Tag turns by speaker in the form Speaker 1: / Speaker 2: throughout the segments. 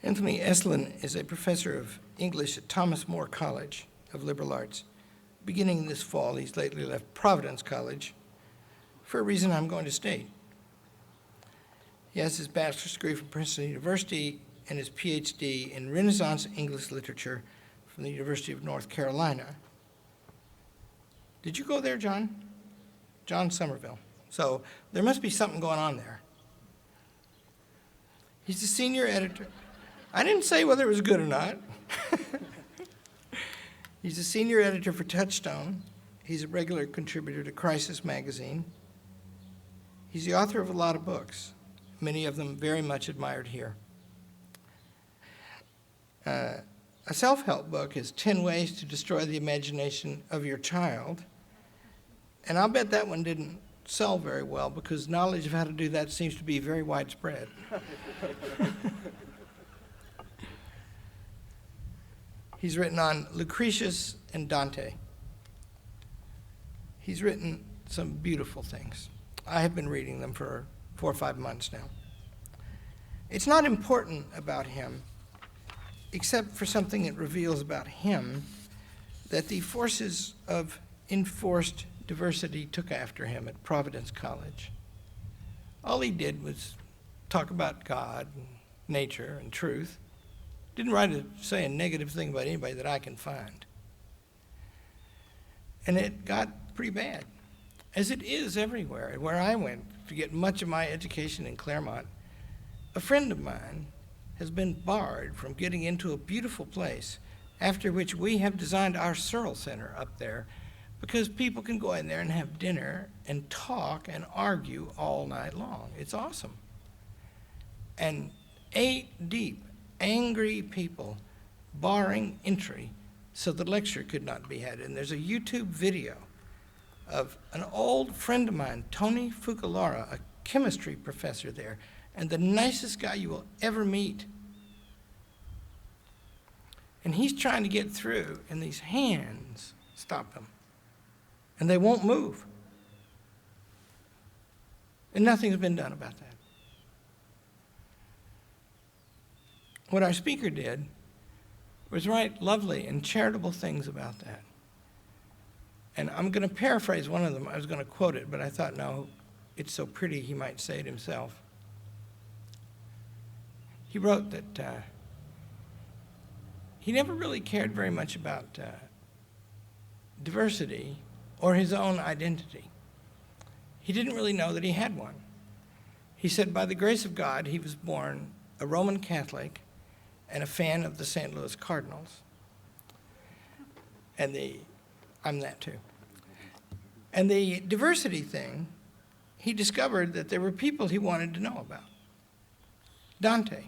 Speaker 1: Anthony Esolen is a professor of English at Thomas More College of Liberal Arts. Beginning this fall, he's lately left Providence College for a reason I'm going to state. He has his bachelor's degree from Princeton University and his Ph.D. in Renaissance English literature from the University of North Carolina. Did you go there, John? John Somerville. So there must be something going on there. He's the senior editor. I didn't say whether it was good or not. He's a senior editor for Touchstone. He's a regular contributor to Crisis magazine. He's the author of a lot of books, many of them very much admired here. A self-help book is 10 Ways to Destroy the Imagination of Your Child. And I'll bet that one didn't sell very well because knowledge of how to do that seems to be very widespread. He's written on Lucretius and Dante. He's written some beautiful things. I have been reading them for 4 or 5 months now. It's not important about him, except for something it reveals about him, that the forces of enforced diversity took after him at Providence College. All he did was talk about God, and nature, and truth. Didn't say a negative thing about anybody that I can find. And it got pretty bad, as it is everywhere. Where I went to get much of my education in Claremont, a friend of mine has been barred from getting into a beautiful place, after which we have designed our Searle Center up there, because people can go in there and have dinner and talk and argue all night long. It's awesome. And 8 deep, angry people barring entry so the lecture could not be had. And there's a YouTube video of an old friend of mine, Tony Fukulara, a chemistry professor there, and the nicest guy you will ever meet. And he's trying to get through, and these hands stop him. And they won't move. And nothing's been done about that. What our speaker did was write lovely and charitable things about that. And I'm going to paraphrase one of them. I was going to quote it, but I thought, no, it's so pretty he might say it himself. He wrote that he never really cared very much about diversity or his own identity. He didn't really know that he had one. He said, by the grace of God, he was born a Roman Catholic and a fan of the St. Louis Cardinals. And I'm that too. And the diversity thing, he discovered that there were people he wanted to know about. Dante.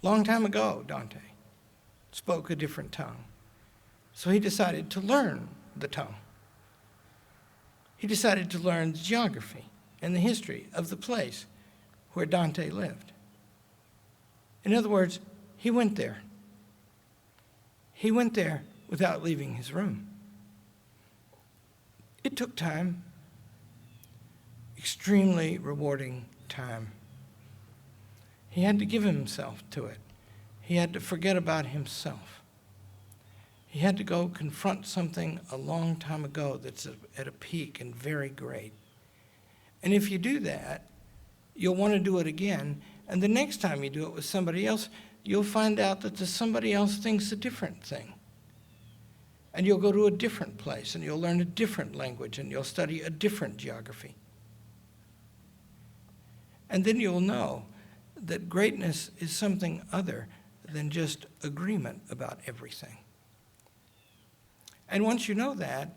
Speaker 1: Long time ago, Dante spoke a different tongue. So he decided to learn the tongue. He decided to learn the geography and the history of the place where Dante lived. In other words, he went there. He went there without leaving his room. It took time, extremely rewarding time. He had to give himself to it. He had to forget about himself. He had to go confront something a long time ago that's at a peak and very great. And if you do that, you'll want to do it again. And the next time you do it with somebody else, you'll find out that the somebody else thinks a different thing. And you'll go to a different place, and you'll learn a different language, and you'll study a different geography. And then you'll know that greatness is something other than just agreement about everything. And once you know that,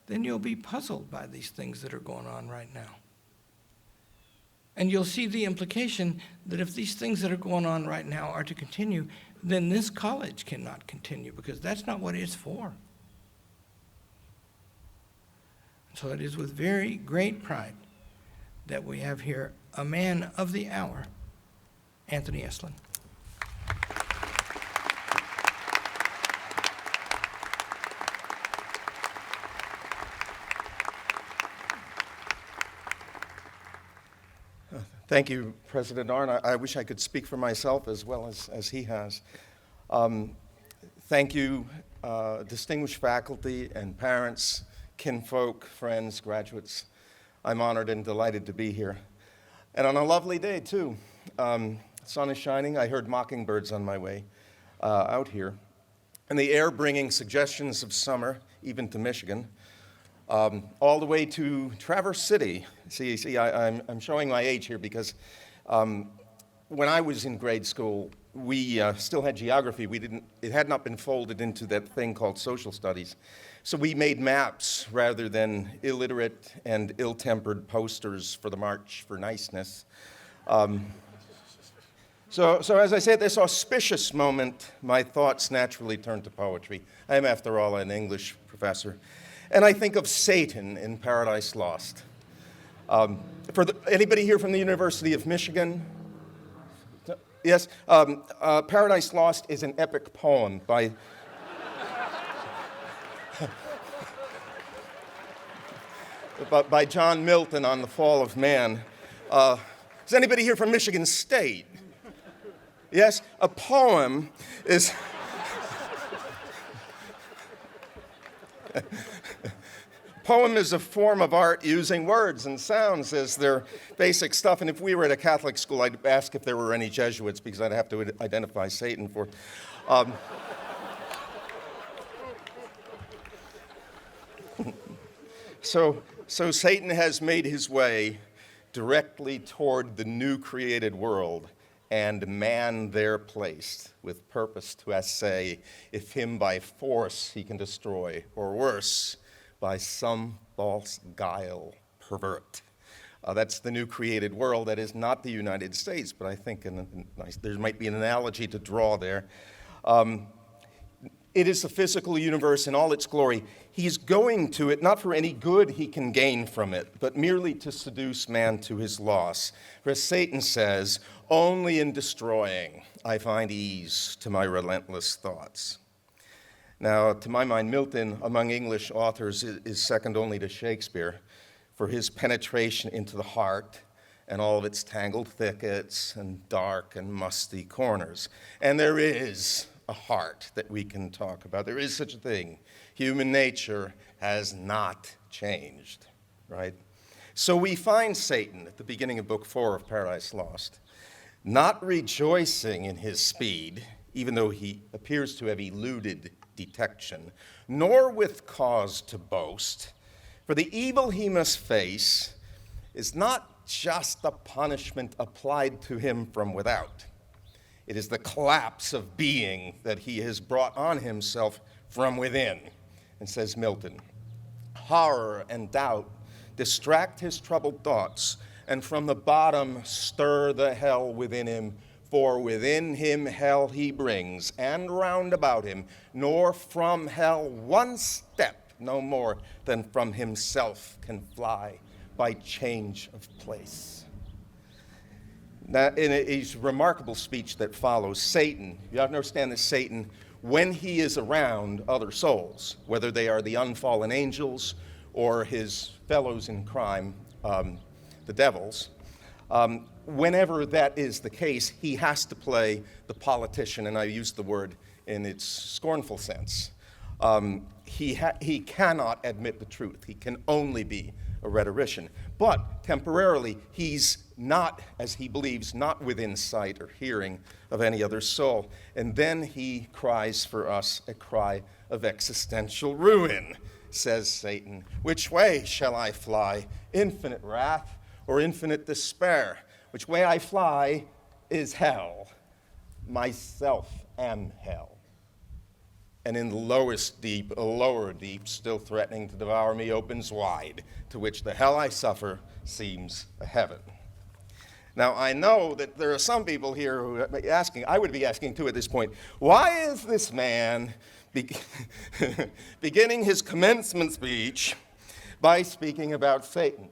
Speaker 1: then you'll be puzzled by these things that are going on right now. And you'll see the implication that if these things that are going on right now are to continue, then this college cannot continue, because that's not what it's for. So it is with very great pride that we have here a man of the hour, Anthony Esolen.
Speaker 2: Thank you, President Arnn. I wish I could speak for myself as well as he has. Thank you, distinguished faculty and parents, kinfolk, friends, graduates. I'm honored and delighted to be here. And on a lovely day, too. Sun is shining. I heard mockingbirds on my way out here. And the air bringing suggestions of summer, even to Michigan, all the way to Traverse City. See, I'm showing my age here because when I was in grade school, we still had geography. It had not been folded into that thing called social studies. So we made maps rather than illiterate and ill-tempered posters for the March for Niceness. So as I say, at this auspicious moment, my thoughts naturally turn to poetry. I am, after all, an English professor. And I think of Satan in Paradise Lost. Anybody here from the University of Michigan? Yes? Paradise Lost is an epic poem by by John Milton on the fall of man. Is anybody here from Michigan State? Yes? A poem is... Poem is a form of art using words and sounds as their basic stuff. And if we were at a Catholic school, I'd ask if there were any Jesuits because I'd have to identify Satan for... So Satan has made his way directly toward the new created world, and man there placed, with purpose to essay if him by force he can destroy, or worse, by some false guile pervert. That's the new created world. That is not the United States, but I think there might be an analogy to draw there. It is the physical universe in all its glory. He's going to it not for any good he can gain from it, but merely to seduce man to his loss. For as Satan says, only in destroying I find ease to my relentless thoughts. Now, to my mind, Milton, among English authors, is second only to Shakespeare for his penetration into the heart and all of its tangled thickets and dark and musty corners. And there is a heart that we can talk about. There is such a thing. Human nature has not changed, right? So we find Satan at the beginning of Book 4 of Paradise Lost, not rejoicing in his speed, even though he appears to have eluded detection, nor with cause to boast, for the evil he must face is not just a punishment applied to him from without. It is the collapse of being that he has brought on himself from within. And says Milton, horror and doubt distract his troubled thoughts, and from the bottom stir the hell within him. For within him hell he brings, and round about him, nor from hell one step, no more than from himself can fly by change of place. Now, in a remarkable speech that follows, Satan, you have to understand that Satan, when he is around other souls, whether they are the unfallen angels or his fellows in crime, the devils, whenever that is the case, he has to play the politician, and I use the word in its scornful sense. He cannot admit the truth. He can only be a rhetorician. But temporarily, he's not, as he believes, not within sight or hearing of any other soul. And then he cries for us a cry of existential ruin, says Satan. Which way shall I fly? Infinite wrath or infinite despair? Which way I fly is hell. Myself am hell. And in the lowest deep, a lower deep, still threatening to devour me, opens wide, to which the hell I suffer seems a heaven. Now, I know that there are some people here who are asking, I would be asking too at this point, why is this man beginning his commencement speech by speaking about Satan?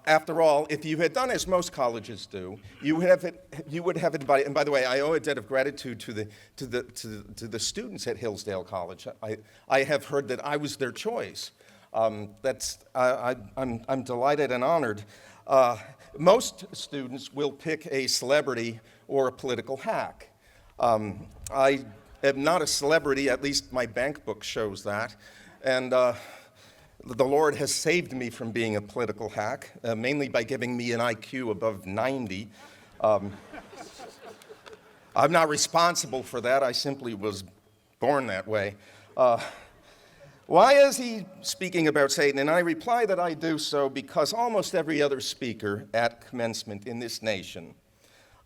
Speaker 2: After all, if you had done as most colleges do, you would have invited. And by the way, I owe a debt of gratitude to the students at Hillsdale College. I have heard that I was their choice. I'm delighted and honored. Most students will pick a celebrity or a political hack. I am not a celebrity, at least my bank book shows that, and the Lord has saved me from being a political hack, mainly by giving me an IQ above 90. I'm not responsible for that. I simply was born that way. Why is he speaking about Satan? And I reply that I do so because almost every other speaker at commencement in this nation,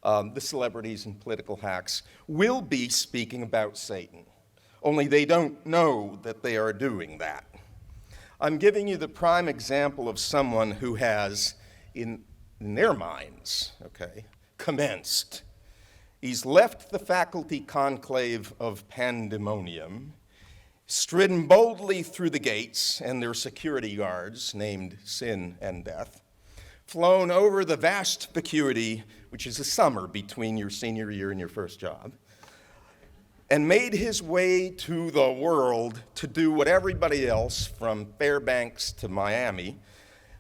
Speaker 2: the celebrities and political hacks, will be speaking about Satan. Only they don't know that they are doing that. I'm giving you the prime example of someone who has, in their minds, commenced. He's left the faculty conclave of pandemonium, stridden boldly through the gates and their security guards, named Sin and Death, flown over the vast vacuity, which is a summer between your senior year and your first job, and made his way to the world to do what everybody else, from Fairbanks to Miami,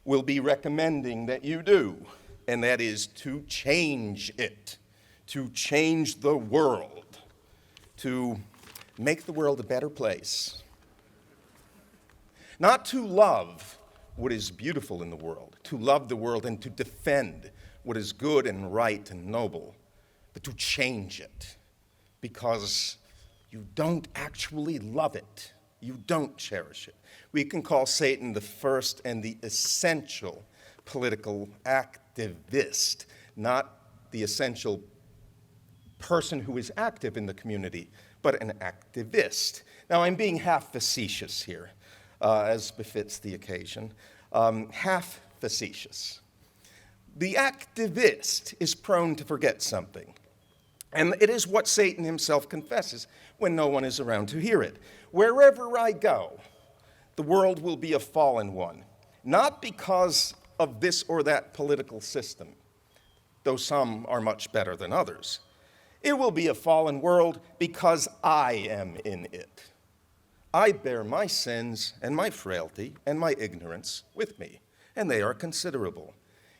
Speaker 2: will be recommending that you do, and that is to change it, to change the world, to make the world a better place. Not to love what is beautiful in the world, to love the world and to defend what is good and right and noble, but to change it because you don't actually love it. You don't cherish it. We can call Satan the first and the essential political activist, not the essential person who is active in the community, but an activist. Now, I'm being half facetious here, as befits the occasion. Half facetious. The activist is prone to forget something, and it is what Satan himself confesses when no one is around to hear it. Wherever I go, the world will be a fallen one, not because of this or that political system, though some are much better than others. It will be a fallen world because I am in it. I bear my sins and my frailty and my ignorance with me, and they are considerable.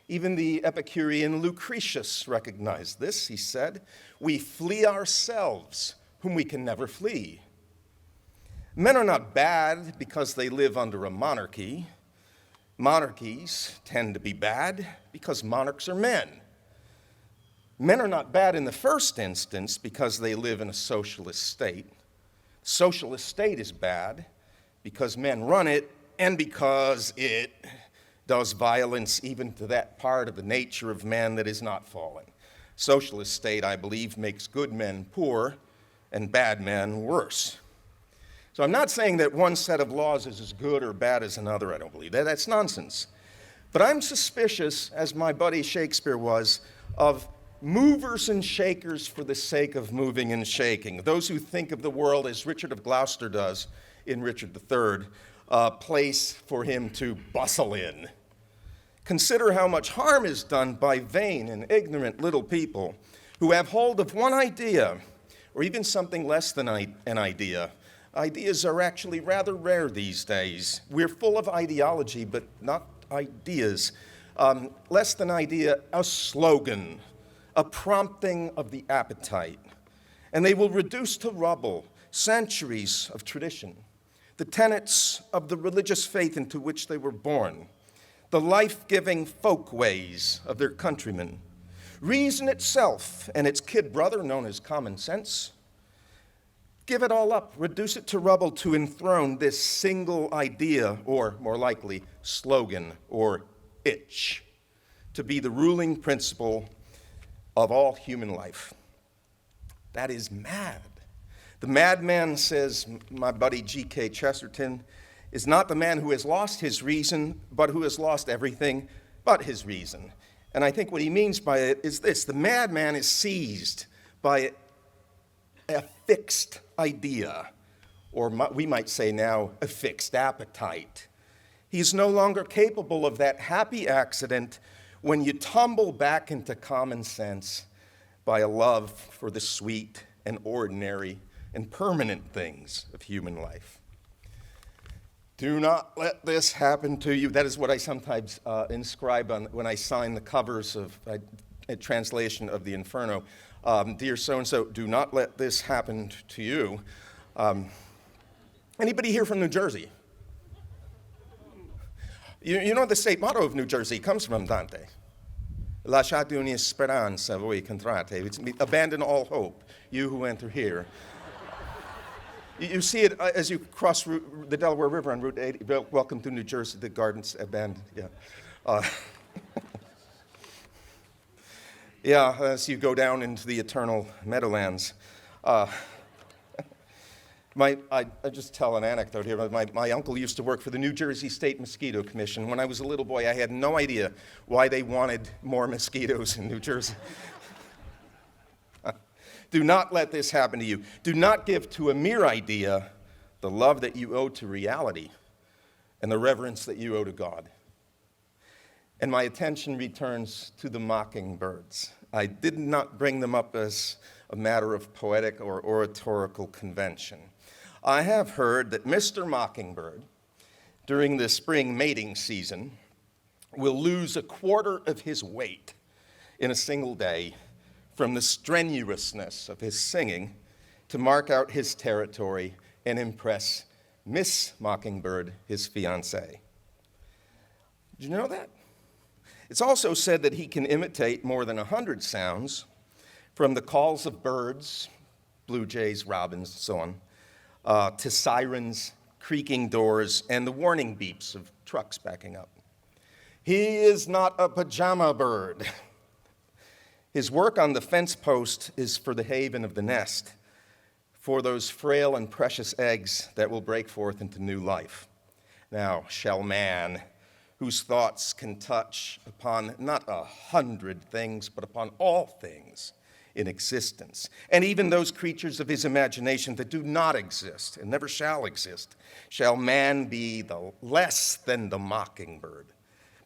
Speaker 2: Even the Epicurean Lucretius recognized this. He said, "We flee ourselves, whom we can never flee." Men are not bad because they live under a monarchy. Monarchies tend to be bad because monarchs are men. Men are not bad in the first instance because they live in a socialist state. Socialist state is bad because men run it and because it does violence even to that part of the nature of man that is not fallen. Socialist state, I believe, makes good men poor and bad men worse. So I'm not saying that one set of laws is as good or bad as another. I don't believe that. That's nonsense. But I'm suspicious, as my buddy Shakespeare was, of movers and shakers for the sake of moving and shaking. Those who think of the world as Richard of Gloucester does in Richard III, a place for him to bustle in. Consider how much harm is done by vain and ignorant little people who have hold of one idea, or even something less than an idea. Ideas are actually rather rare these days. We're full of ideology, but not ideas. Less than idea, a slogan, a prompting of the appetite, and they will reduce to rubble centuries of tradition, the tenets of the religious faith into which they were born, the life-giving folkways of their countrymen, reason itself and its kid brother known as common sense. Give it all up, reduce it to rubble to enthrone this single idea, or more likely, slogan or itch, to be the ruling principle of all human life. That is mad. The madman, says my buddy G.K. Chesterton, is not the man who has lost his reason, but who has lost everything but his reason. And I think what he means by it is this: the madman is seized by a fixed idea, or we might say now, a fixed appetite. He's no longer capable of that happy accident when you tumble back into common sense by a love for the sweet and ordinary and permanent things of human life. Do not let this happen to you. That is what I sometimes inscribe on when I sign the covers of a translation of the Inferno. Dear so-and-so, do not let this happen to you. Anybody here from New Jersey? You know the state motto of New Jersey comes from Dante. Lasciate ogni speranza voi contrate. It's abandon all hope, you who enter here. You see it as you cross the Delaware River on Route 80. Welcome to New Jersey, the gardens abandoned. Yeah. Yeah, as you go down into the eternal meadowlands. I just tell an anecdote here. My uncle used to work for the New Jersey State Mosquito Commission. When I was a little boy, I had no idea why they wanted more mosquitoes in New Jersey. Do not let this happen to you. Do not give to a mere idea the love that you owe to reality and the reverence that you owe to God. And my attention returns to the mockingbirds. I did not bring them up as a matter of poetic or oratorical convention. I have heard that Mr. Mockingbird, during the spring mating season, will lose a quarter of his weight in a single day from the strenuousness of his singing to mark out his territory and impress Miss Mockingbird, his fiancée. Did you know that? It's also said that he can imitate more than 100 sounds, from the calls of birds, blue jays, robins, and so on, to sirens, creaking doors, and the warning beeps of trucks backing up. He is not a pajama bird. His work on the fence post is for the haven of the nest, for those frail and precious eggs that will break forth into new life. Now, shall man, whose thoughts can touch upon not 100 things, but upon all things in existence, and even those creatures of his imagination that do not exist and never shall exist, shall man be the less than the mockingbird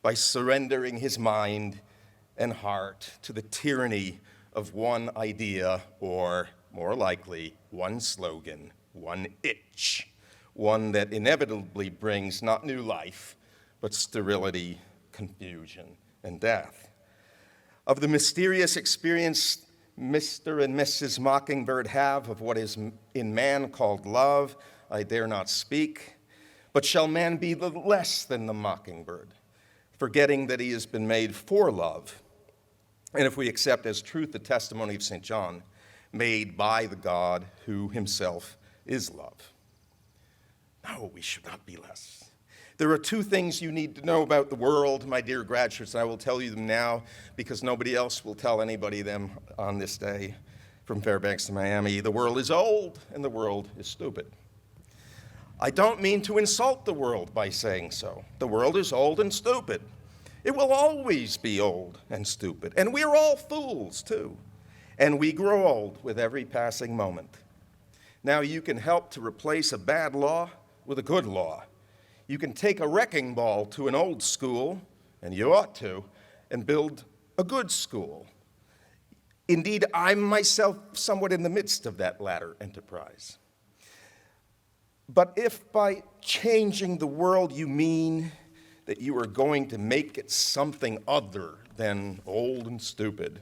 Speaker 2: by surrendering his mind and heart to the tyranny of one idea, or more likely, one slogan, one itch, one that inevitably brings not new life, but sterility, confusion, and death. Of the mysterious experience Mr. and Mrs. Mockingbird have of what is in man called love, I dare not speak, but shall man be the less than the mockingbird, forgetting that he has been made for love, and if we accept as truth the testimony of St. John, made by the God who himself is love. No, we should not be less. There are two things you need to know about the world, my dear graduates, and I will tell you them now because nobody else will tell anybody them on this day from Fairbanks to Miami. The world is old and the world is stupid. I don't mean to insult the world by saying so. The world is old and stupid. It will always be old and stupid. And we're all fools, too. And we grow old with every passing moment. Now, you can help to replace a bad law with a good law. You can take a wrecking ball to an old school, and you ought to, and build a good school. Indeed, I'm myself somewhat in the midst of that latter enterprise. But if by changing the world you mean that you are going to make it something other than old and stupid,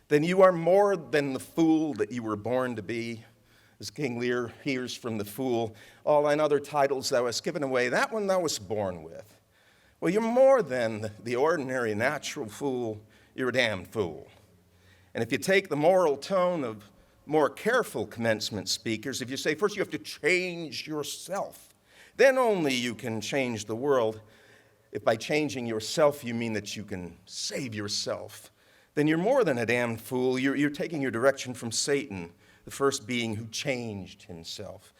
Speaker 2: then you are more than the fool that you were born to be. As King Lear hears from the fool, all thine other titles thou hast given away, that one thou wast born with. Well, you're more than the ordinary natural fool, you're a damned fool. And if you take the moral tone of more careful commencement speakers, if you say first you have to change yourself, then only you can change the world. If by changing yourself you mean that you can save yourself, then you're more than a damned fool. You're taking your direction from Satan, the first being who changed himself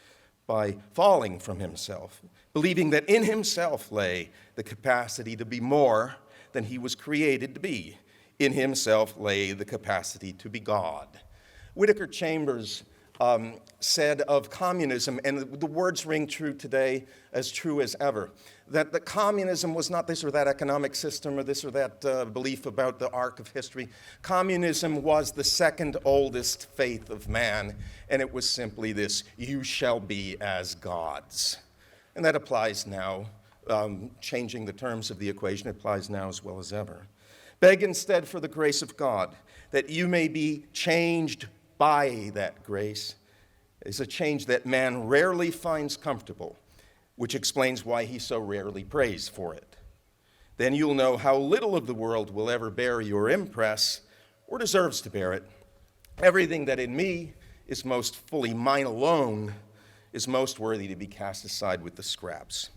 Speaker 2: by falling from himself, believing that in himself lay the capacity to be more than he was created to be. In himself lay the capacity to be God. Whittaker Chambers said of communism, and the words ring true today as true as ever, that the communism was not this or that economic system or this or that belief about the arc of history. Communism was the second oldest faith of man, and it was simply this: you shall be as gods. And that applies now, changing the terms of the equation, applies now as well as ever. Beg instead for the grace of God, that you may be changed by that grace. It's a change that man rarely finds comfortable, which explains why he so rarely prays for it. Then you'll know how little of the world will ever bear your impress or deserves to bear it. Everything that in me is most fully mine alone is most worthy to be cast aside with the scraps.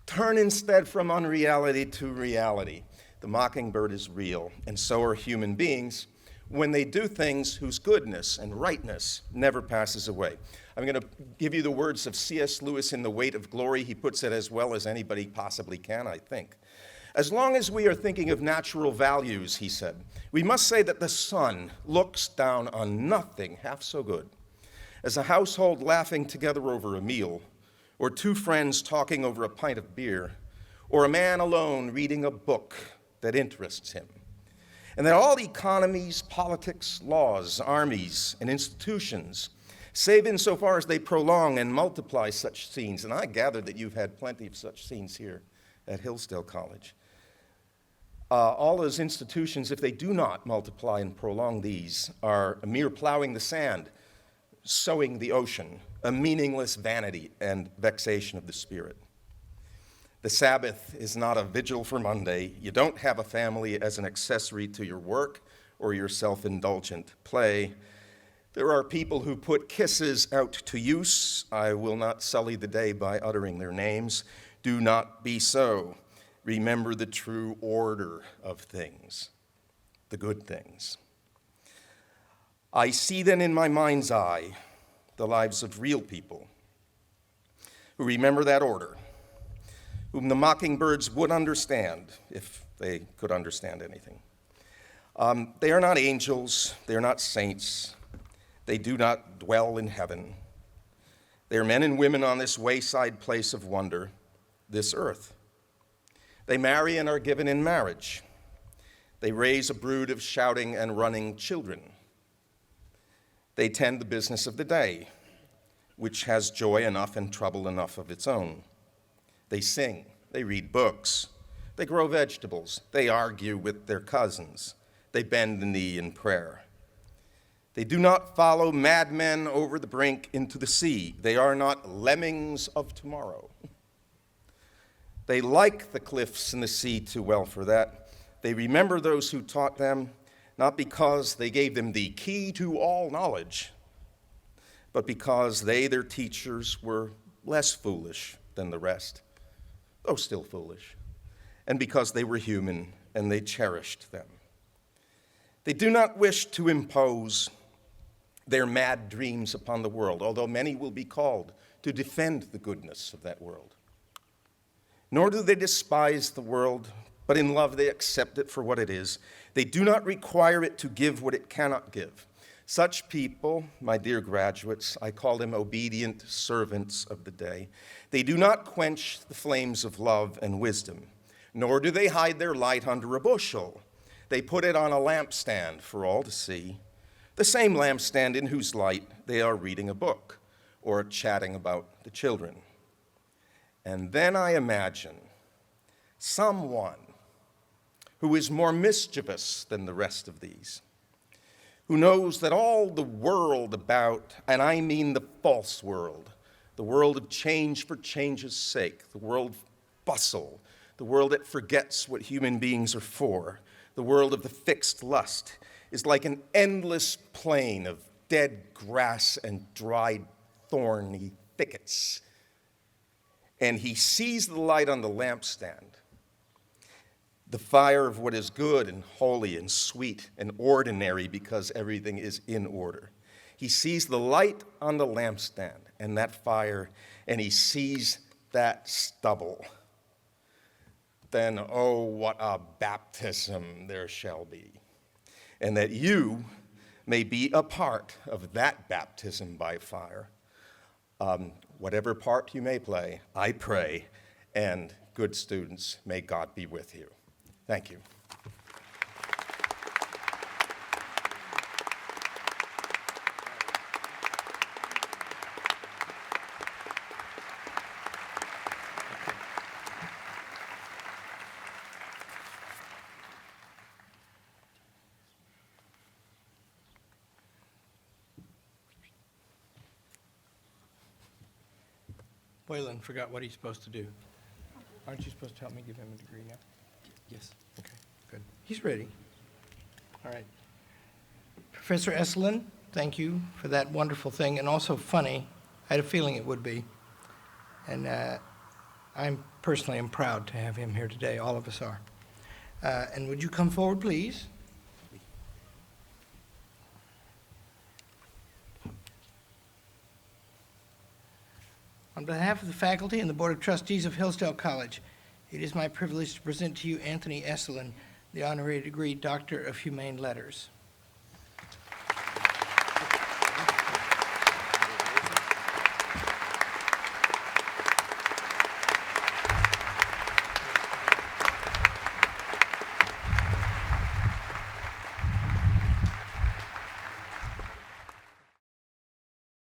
Speaker 2: Turn instead from unreality to reality. The mockingbird is real, and so are human beings when they do things whose goodness and rightness never passes away. I'm going to give you the words of C.S. Lewis in The Weight of Glory. He puts it as well as anybody possibly can, I think. As long as we are thinking of natural values, he said, we must say that the sun looks down on nothing half so good as a household laughing together over a meal, or two friends talking over a pint of beer, or a man alone reading a book that interests him. And that all economies, politics, laws, armies, and institutions, save insofar as they prolong and multiply such scenes, and I gather that you've had plenty of such scenes here at Hillsdale College. All those institutions, if they do not multiply and prolong these, are a mere plowing the sand, sowing the ocean, a meaningless vanity and vexation of the spirit. The Sabbath is not a vigil for Monday. You don't have a family as an accessory to your work or your self-indulgent play. There are people who put kisses out to use. I will not sully the day by uttering their names. Do not be so. Remember the true order of things, the good things. I see then in my mind's eye the lives of real people who remember that order, whom the mockingbirds would understand if they could understand anything. They are not angels, they are not saints, they do not dwell in heaven. They are men and women on this wayside place of wonder, this earth. They marry and are given in marriage. They raise a brood of shouting and running children. They tend the business of the day, which has joy enough and trouble enough of its own. They sing, they read books, they grow vegetables, they argue with their cousins, they bend the knee in prayer. They do not follow madmen over the brink into the sea. They are not lemmings of tomorrow. They like the cliffs and the sea too well for that. They remember those who taught them, not because they gave them the key to all knowledge, but because they, their teachers, were less foolish than the rest, though still foolish, and because they were human and they cherished them. They do not wish to impose their mad dreams upon the world, although many will be called to defend the goodness of that world. Nor do they despise the world, but in love they accept it for what it is. They do not require it to give what it cannot give. Such people, my dear graduates, I call them obedient servants of the day. They do not quench the flames of love and wisdom, nor do they hide their light under a bushel. They put it on a lampstand for all to see, the same lampstand in whose light they are reading a book or chatting about the children. And then I imagine someone who is more mischievous than the rest of these, who knows that all the world about, and I mean the false world, the world of change for change's sake, the world of bustle, the world that forgets what human beings are for, the world of the fixed lust, is like an endless plain of dead grass and dried thorny thickets. And he sees the light on the lampstand, the fire of what is good and holy and sweet and ordinary because everything is in order. He sees the light on the lampstand and that fire, and he sees that stubble. Then, oh, what a baptism there shall be. And that you may be a part of that baptism by fire. Whatever part you may play, I pray, and good students, may God be with you. Thank you.
Speaker 1: Waylon forgot what he's supposed to do. Aren't you supposed to help me give him a degree now?
Speaker 3: Yes.
Speaker 1: Okay, good. He's ready. All right. Professor Esolen, thank you for that wonderful thing, and also funny. I had a feeling it would be. And I'm personally am proud to have him here today. All of us are. And would you come forward, please? On behalf of the faculty and the Board of Trustees of Hillsdale College, it is my privilege to present to you Anthony Esolen, the honorary degree Doctor of Humane Letters.